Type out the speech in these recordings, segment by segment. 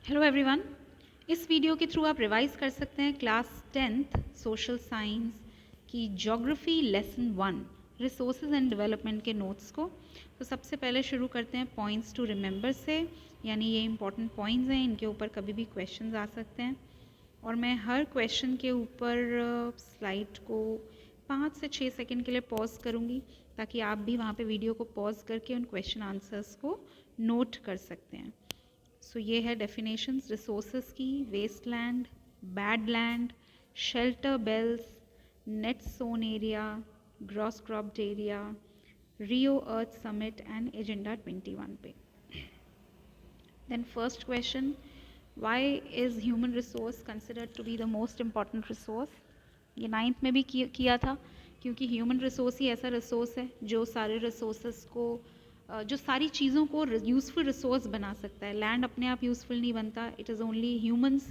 Hello everyone. इस video के through आप रिवाइज कर सकते हैं क्लास 10th सोशल साइंस की geography lesson 1 resources and development के नोट्स को। तो सबसे पहले शुरू करते हैं पॉइंट्स टू रिमेंबर से, यानी ये इंपॉर्टेंट पॉइंट्स हैं, इनके ऊपर कभी भी क्वेश्चंस आ सकते हैं और मैं हर क्वेश्चन के ऊपर स्लाइड को 5 से 6 सेकंड के लिए पॉज करूँगी ताकि आप भी वहाँ पे वीडियो को पॉज करके उन क्वेश्चन आंसर्स को नोट कर सकते हैं। सो ये है डेफिनेशंस रिसोर्सेज की: wasteland, badland, shelter belts, net sown area, gross cropped area, Rio Earth Summit and agenda 21 पे। Then first question, why is human resource considered to be the most important resource? ये 9th में भी किया था, क्योंकि human resource ही ऐसा resource है जो सारे रिसोर्सेज को जो सारी चीज़ों को यूज़फुल रिसोर्स बना सकता है। लैंड अपने आप यूज़फुल नहीं बनता, it is only humans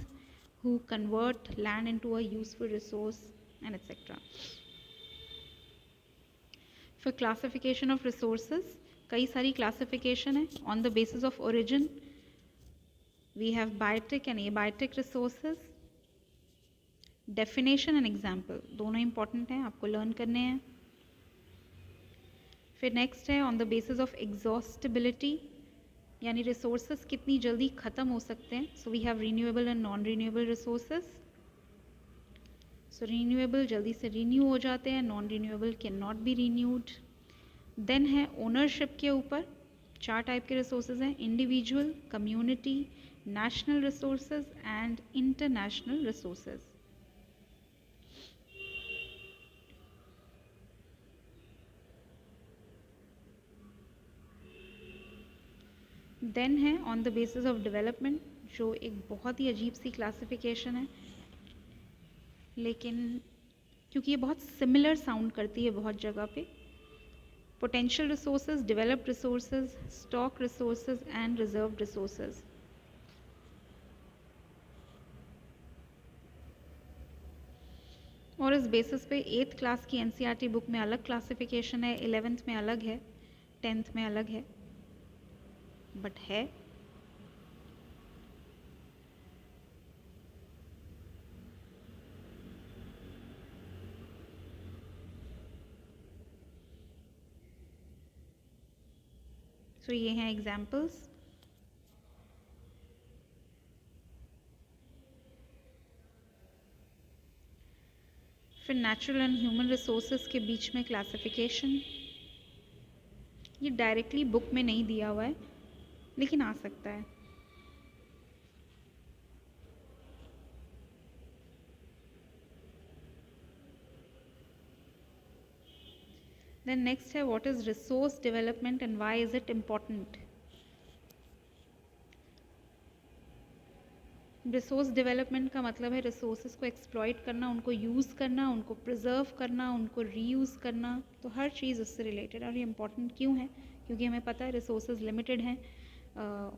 who convert land into a useful resource and etcetera. फिर क्लासिफिकेशन ऑफ रिसोर्सेज, कई सारी क्लासिफिकेशन है on the basis of origin. We have biotic and abiotic resources. Definition and example दोनों important हैं, आपको learn करने हैं। फिर नेक्स्ट है on the basis of exhaustibility, यानी रिसोर्सेज कितनी जल्दी ख़त्म हो सकते हैं। So we have renewable and non renewable resources. So renewable जल्दी से रीन्यू हो जाते हैं, non renewable can not be renewed. Then है ओनरशिप के ऊपर, 4 टाइप के रिसोर्सेज हैं: individual, community, national resources and international resources. Then है on the basis of development, जो एक बहुत ही अजीब सी क्लासिफिकेशन है, लेकिन क्योंकि ये बहुत सिमिलर साउंड करती है बहुत जगह पे। Potential resources, developed resources, stock resources and reserved resources. और इस बेसिस पे 8th क्लास की एनसीईआरटी बुक में अलग क्लासिफिकेशन है, 11th में अलग है, 10th में अलग है, बट है। सो ये हैं एग्जाम्पल्स। फिर नेचुरल एंड ह्यूमन रिसोर्सेज के बीच में क्लासिफिकेशन, ये डायरेक्टली बुक में नहीं दिया हुआ है लेकिन आ सकता है। देन नेक्स्ट है what is resource development and why is it important? Resource development का मतलब है रिसोर्सेज को एक्सप्लॉइट करना, उनको यूज़ करना, उनको प्रिजर्व करना, उनको रीयूज़ करना। तो हर चीज़ उससे रिलेटेड। और ये इम्पॉर्टेंट क्यों है? क्योंकि हमें पता है रिसोर्सेज लिमिटेड हैं,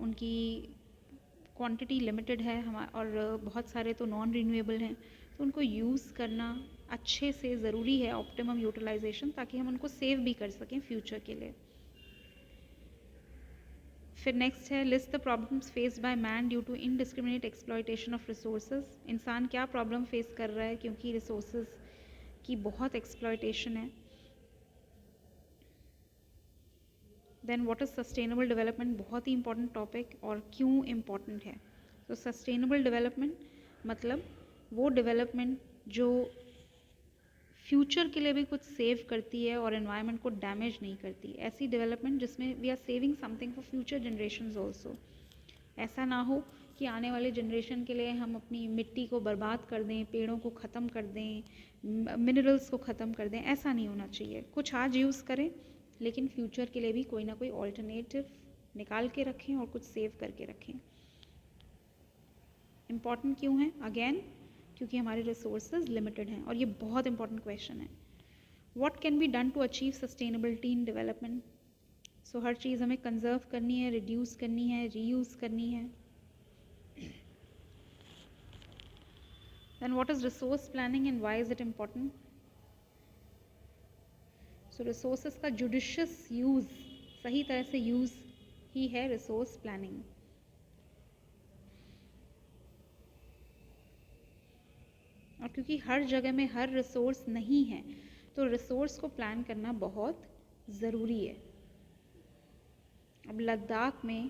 उनकी क्वांटिटी लिमिटेड है और बहुत सारे तो नॉन रिन्यूएबल हैं, तो उनको यूज़ करना अच्छे से ज़रूरी है, ऑप्टिमम यूटिलाइजेशन, ताकि हम उनको सेव भी कर सकें फ्यूचर के लिए। फिर नेक्स्ट है list the problems faced by man due to indiscriminate exploitation of resources. इंसान क्या प्रॉब्लम फेस कर रहा है क्योंकि रिसोर्सेज की बहुत एक्सप्लॉयटेशन है। Then what is sustainable development, बहुत ही इंपॉर्टेंट टॉपिक, और क्यों इम्पॉर्टेंट है? तो सस्टेनेबल डेवलपमेंट मतलब वो डेवलपमेंट जो फ्यूचर के लिए भी कुछ सेव करती है और एनवायरनमेंट को डैमेज नहीं करती। ऐसी डेवलपमेंट जिसमें we are saving something for future generations also. ऐसा ना हो कि आने वाले जनरेशन के लिए हम अपनी मिट्टी को बर्बाद कर दें, पेड़ों को ख़त्म कर दें, मिनरल्स को ख़त्म कर दें। ऐसा नहीं होना चाहिए। कुछ आज यूज़ करें लेकिन फ्यूचर के लिए भी कोई ना कोई ऑल्टरनेटिव निकाल के रखें और कुछ सेव करके रखें। इम्पॉर्टेंट क्यों है? अगेन क्योंकि हमारे रिसोर्सेज लिमिटेड हैं। और ये बहुत इंपॉर्टेंट क्वेश्चन है, what can be done to achieve sustainability in development? So हर चीज़ हमें कंजर्व करनी है, रिड्यूस करनी है, रीयूज़ करनी है। Then what is resource planning and why is it important? So resources का judicious use, सही तरह से यूज़ ही है रिसोर्स प्लानिंग। क्योंकि हर जगह में हर रिसोर्स नहीं है, तो रिसोर्स को प्लान करना बहुत ज़रूरी है। अब लद्दाख में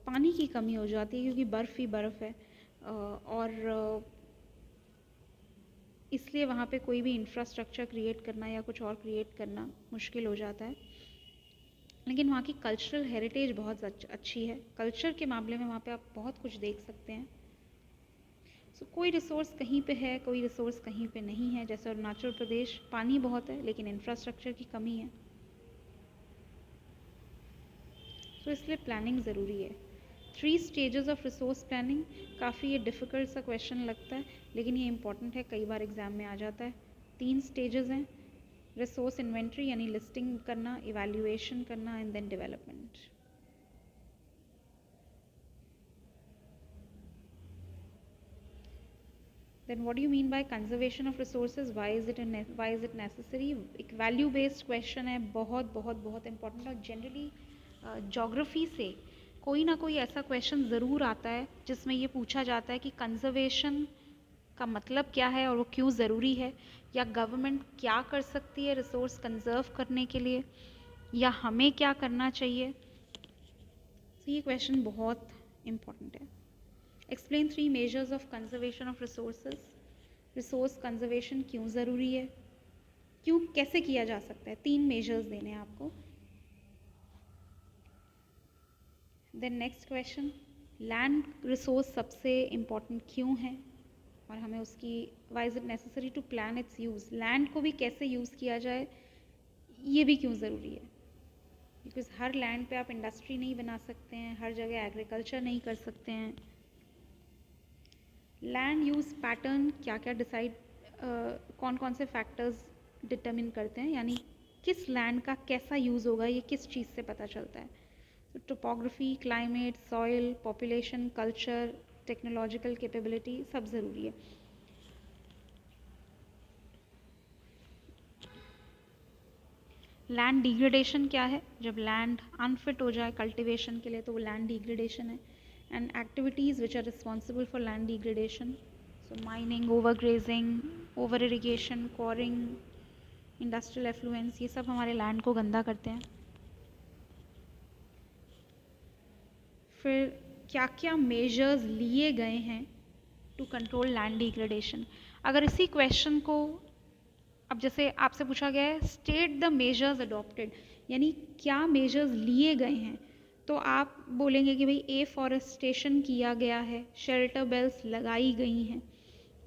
पानी की कमी हो जाती है क्योंकि बर्फ़ ही बर्फ़ है, और इसलिए वहाँ पे कोई भी इंफ्रास्ट्रक्चर क्रिएट करना या कुछ और क्रिएट करना मुश्किल हो जाता है। लेकिन वहाँ की कल्चरल हेरिटेज बहुत अच्छी है। कल्चर के मामले में वहाँ पे आप बहुत कुछ देख सकते हैं। कोई रिसोर्स कहीं पे है, कोई रिसोर्स कहीं पे नहीं है। जैसे अरुणाचल प्रदेश पानी बहुत है लेकिन इंफ्रास्ट्रक्चर की कमी है, तो इसलिए प्लानिंग ज़रूरी है। 3 स्टेजेस ऑफ रिसोर्स प्लानिंग, काफ़ी ये डिफ़िकल्ट सा क्वेश्चन लगता है लेकिन ये इंपॉर्टेंट है, कई बार एग्ज़ाम में आ जाता है। 3 स्टेजेस हैं, रिसोर्स इन्वेंट्री यानी लिस्टिंग करना, इवैल्यूएशन करना and then development. Then what do you mean by conservation of resources? Why is it necessary? एक value based question है, बहुत बहुत बहुत important। और जनरली ज्योग्राफी से कोई ना कोई ऐसा क्वेश्चन ज़रूर आता है जिसमें ये पूछा जाता है कि कंजर्वेशन का मतलब क्या है और वो क्यों ज़रूरी है, या गवर्नमेंट क्या कर सकती है रिसोर्स कंजर्व करने के लिए, या हमें क्या करना चाहिए। तो ये क्वेश्चन बहुत इम्पॉर्टेंट है। Explain 3 measures of conservation of resources. Resource conservation क्यों ज़रूरी है, क्यों, कैसे किया जा सकता है। 3 मेजर्स देने हैं आपको। Then next question, land resource सबसे इम्पॉर्टेंट क्यों है और हमें उसकी, why is it necessary to plan its use. Land को भी कैसे यूज़ किया जाए ये भी क्यों ज़रूरी है, बिकॉज हर लैंड पे आप इंडस्ट्री नहीं बना सकते हैं, हर जगह एग्रीकल्चर नहीं कर सकते हैं। लैंड यूज़ पैटर्न क्या क्या डिसाइड, कौन कौन से फैक्टर्स डिटरमिन करते हैं, यानी किस लैंड का कैसा यूज़ होगा ये किस चीज़ से पता चलता है। तो topography, climate, soil, population, culture, technological capability सब ज़रूरी है। लैंड डिग्रेडेशन क्या है, जब लैंड अनफिट हो जाए कल्टीवेशन के लिए तो वो लैंड डिग्रेडेशन है। And activities which are responsible for land degradation, so mining, overgrazing, over irrigation, quarrying, industrial effluents, ये सब हमारे लैंड को गंदा करते हैं। फिर क्या क्या मेजर्स लिए गए हैं टू कंट्रोल लैंड डिग्रेडेशन। अगर इसी क्वेश्चन को, अब जैसे आपसे पूछा गया है स्टेट द मेजर्स अडॉप्टेड, यानी क्या मेजर्स लिए गए हैं, तो आप बोलेंगे कि भाई एफॉरेस्टेशन किया गया है, शेल्टर बेल्स लगाई गई हैं,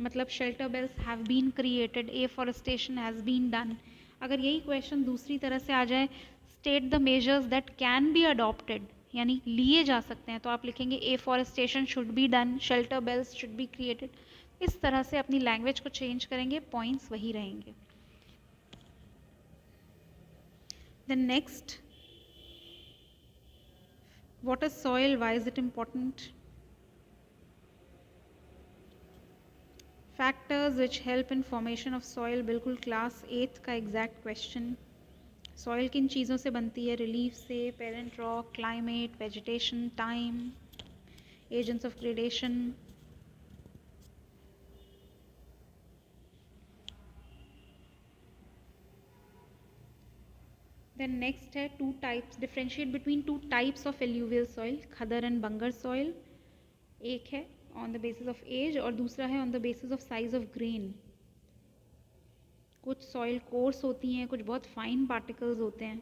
मतलब shelter belts have been created, afforestation has been done. अगर यही क्वेश्चन दूसरी तरह से आ जाए, state the measures that can be adopted, यानी लिए जा सकते हैं, तो आप लिखेंगे afforestation should be done, shelter belts should be created. इस तरह से अपनी लैंग्वेज को चेंज करेंगे, पॉइंट्स वही रहेंगे। Then next, what is soil? Why is it important? Factors which help in formation of soil, बिल्कुल क्लास 8th का एग्जैक्ट क्वेश्चन। सॉइल किन चीज़ों से बनती है, रिलीफ से, parent rock, climate, vegetation, time, agents of gradation. Then next है 2 types, differentiate between 2 types of alluvial soil, khadar and bangar soil. एक है on the basis of age और दूसरा है on the basis of size of grain. कुछ soil coarse होती हैं, कुछ बहुत फाइन पार्टिकल्स होते हैं।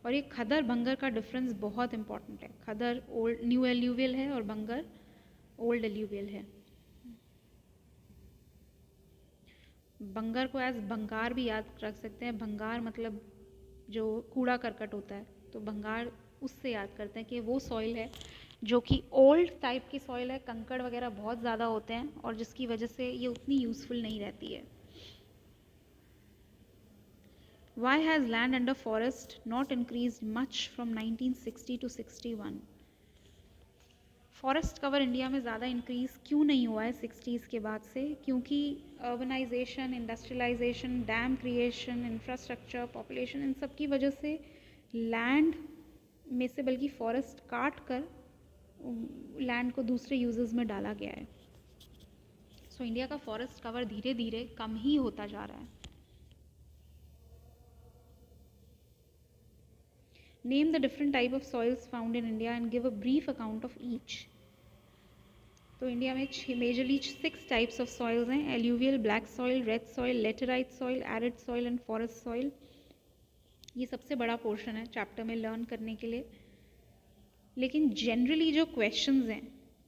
और ये खदर बंगर का डिफरेंस बहुत इंपॉर्टेंट है। खदर ओल्ड न्यू एल्यूवियल है और बंगर ओल्ड एल्यूवियल है। बंगर को एज बंगार भी याद रख सकते हैं। भंगार मतलब जो कूड़ा करकट होता है, तो भंगार उससे याद करते हैं कि वो सॉइल है जो कि ओल्ड टाइप की सॉइल है, कंकड़ वगैरह बहुत ज़्यादा होते हैं और जिसकी वजह से ये उतनी यूज़फुल नहीं रहती है। Why has land under forest not increased much from 1960 to 61? Forest cover India में ज़्यादा इंक्रीज़ क्यों नहीं हुआ है 60s के बाद से? क्योंकि urbanization, industrialization, dam creation, infrastructure, population, इन सब की वजह से लैंड में से बल्कि फॉरेस्ट काट कर लैंड को दूसरे यूजेस में डाला गया है। सो इंडिया का फॉरेस्ट कवर धीरे धीरे कम ही होता जा रहा है। Name the different type of soils found in India and give a brief account of each. तो इंडिया में मेजरली 6 टाइप्स ऑफ सॉइल्स हैं, alluvial, black soil, red soil, laterite soil, arid soil and forest soil. ये सबसे बड़ा portion है chapter में learn करने के लिए। लेकिन जनरली जो क्वेश्चंस हैं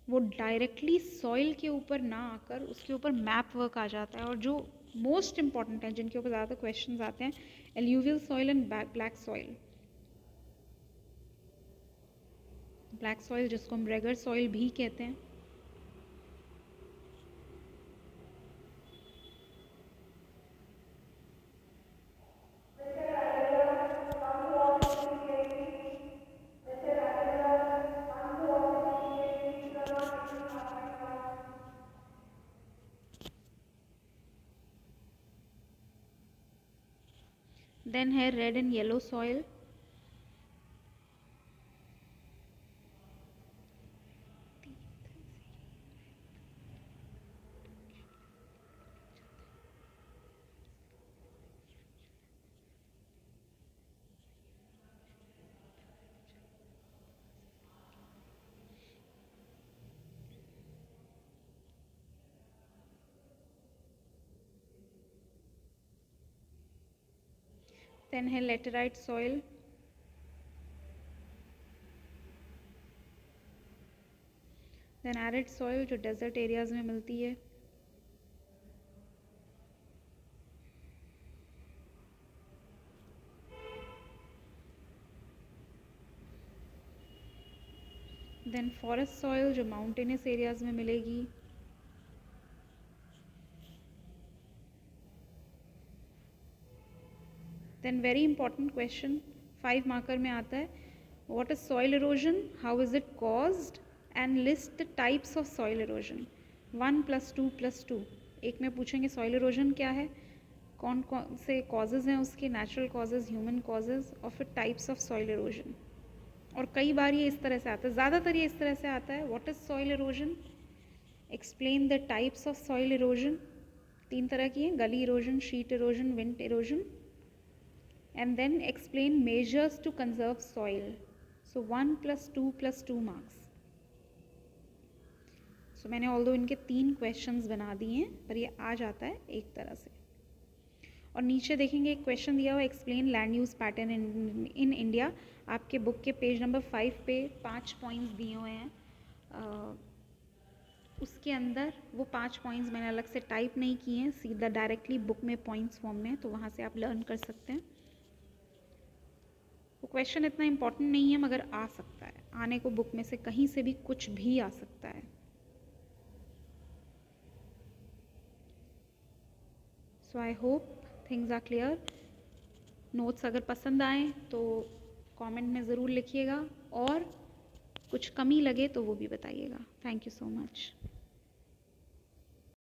वो डायरेक्टली सॉइल के ऊपर ना आकर उसके ऊपर मैप वर्क आ जाता है, और जो मोस्ट इंपॉर्टेंट हैं जिनके ऊपर ज़्यादा क्वेश्चंस आते हैं, alluvial soil and black soil. Black soil जिसको हम रेगर सॉइल भी कहते हैं, देन है red and yellow soil, then है laterite soil, then arid soil जो डेजर्ट एरियाज में मिलती है, देन फॉरेस्ट सॉइल जो माउंटेनियस एरियाज में मिलेगी, then very important question 5 marker में आता है, what is soil erosion, how is it caused and list the types of soil erosion. 1 + 2 + 2 एक में पूछेंगे सॉइल इरोजन क्या है, कौन कौन से कॉजेज़ हैं उसके, नेचुरल कॉजेज़, ह्यूमन कॉजेज़, और फिर टाइप्स ऑफ सॉइल इरोजन। और कई बार ये इस तरह से आता है, ज़्यादातर ये इस तरह से आता है, what is soil erosion, explain the types of soil erosion. 3 तरह की हैं, gully erosion, sheet erosion, wind erosion, and then explain measures to conserve soil. So 1 + 2 + 2 marks. So मैंने ऑल्दो इनके 3 क्वेश्चंस बना दिए हैं, पर ये आ जाता है एक तरह से। और नीचे देखेंगे एक क्वेश्चन दिया हुआ, explain land use pattern in India. आपके बुक के पेज नंबर 5 पे 5 पॉइंट्स दिए हुए हैं, उसके अंदर वो 5 पॉइंट्स मैंने अलग से टाइप नहीं किए हैं, सीधा डायरेक्टली बुक में पॉइंट्स फॉर्म में, तो वहाँ से आप लर्न कर सकते हैं। वो क्वेश्चन इतना इम्पोर्टेंट नहीं है मगर आ सकता है, आने को बुक में से कहीं से भी कुछ भी आ सकता है। So I hope things are clear. Notes अगर पसंद आए तो कमेंट में ज़रूर लिखिएगा, और कुछ कमी लगे तो वो भी बताइएगा। Thank you so much.